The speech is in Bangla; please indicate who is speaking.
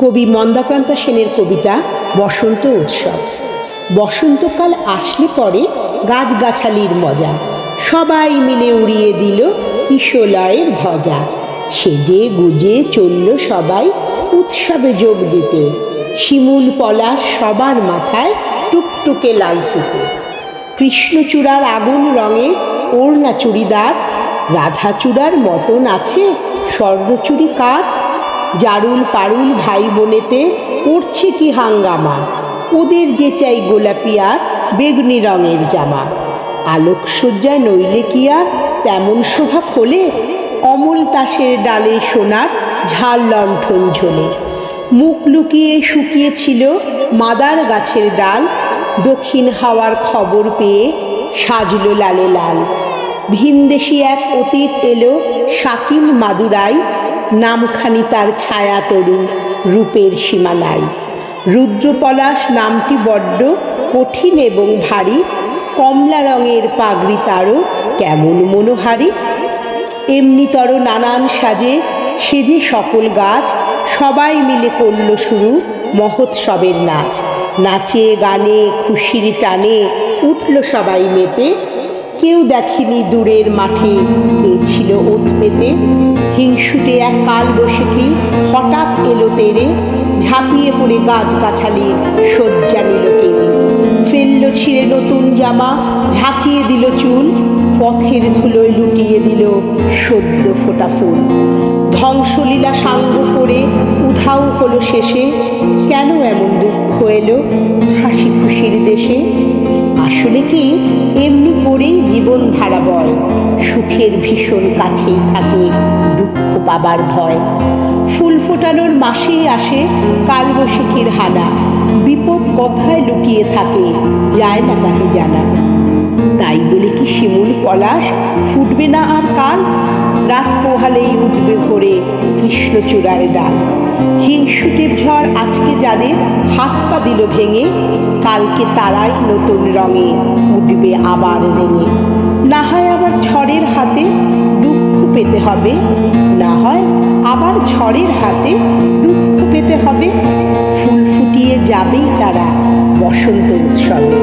Speaker 1: কবি মন্দাক্রান্ত সেনের কবিতা বসন্ত উৎসব। বসন্তকাল আসলে পরে গাছগাছালির মজা, সবাই মিলে উড়িয়ে দিল কিশলয়ের ধ্বজা। সেজে গুজে চলল সবাই উৎসবে যোগ দিতে, শিমুল পলাশ সবার মাথায় টুকটুকে লাল ফিতে। কৃষ্ণচূড়ার আগুন রঙে ওড়না চুড়িদার, রাধাচূড়ার মতন আছে স্বর্ণচুড়ি কার। জারুল পারুল ভাই বোনেতে করছে কি হাঙ্গামা, ওদের যে চাই গোলাপি আর বেগুনি রঙের জামা। আলোকসজ্জায় নইলে কি আর তেমন শোভা খোলে, অমল তাসের ডালে সোনার ঝাল লণ্ঠন ঝোলে। মুখ লুকিয়ে শুকিয়েছিল মাদার গাছের ডাল, দক্ষিণ হাওয়ার খবর পেয়ে সাজলো লালে লাল। ভিনদেশি এক অতীত এলো শাকিল মাদুরাই, নামখানি তার ছায়া তরু রূপের সীমা নাই। রুদ্রপলাশ নামটি বড্ড কঠিন এবং ভারী, কমলা রঙের পাগড়ি তারও কেমন মনোহারী। এমনিতর নানান সাজে সেজে সকল গাছ, সবাই মিলে করল শুরু মহোৎসবের নাচ। নাচে গানে খুশির টানে উঠল সবাই মেতে, কেউ দেখেনি দূরের মাঠে কে ছিল ওত পেতে। হিংসুটে এক কালবৈশাখী হঠাৎ এলো তেরে, ঝাঁপিয়ে পড়ে গাছগাছালির শয্যা নিল কেড়ে। ফেলল ছিঁড়ে নতুন জামা, ঝাঁকিয়ে দিল চুল, পথের ধুলোয় লুটিয়ে দিল সদ্য ফোটা ফুল। ধ্বংসলীলা সাঙ্গ করে উধাও হলো শেষে, কেন এমন দুঃখ এলো হাসি খুশির দেশে। আসলে কি এমনি করেই জীবন ধারা বয়, সুখের ভীষণ কাছেই থাকে দুঃখ পাবার ভয়। ফুল ফোটানোর মাসেই আসে কালবৈশাখীর হানা, বিপদ কথায় লুকিয়ে থাকে যায় না তাকে জানা। তাই বলে কি শিমুল পলাশ ফুটবে না আর কাল, রাত পোহালেই উঠবে ভোরে কৃষ্ণচূড়ার ডাল। হিংসুটে ঝড় আজকে যাদের হাত পা দিল ভেঙে, কালকে তারাই নতুন রঙে উঠবে আবার রেঙে। না হয় আবার ঝড়ের হাতে দুঃখ পেতে হবে, না হয় আবার ঝড়ের হাতে দুঃখ পেতে হবে। ফুল ফুটিয়ে যাবেই তারা বসন্ত উৎসবে।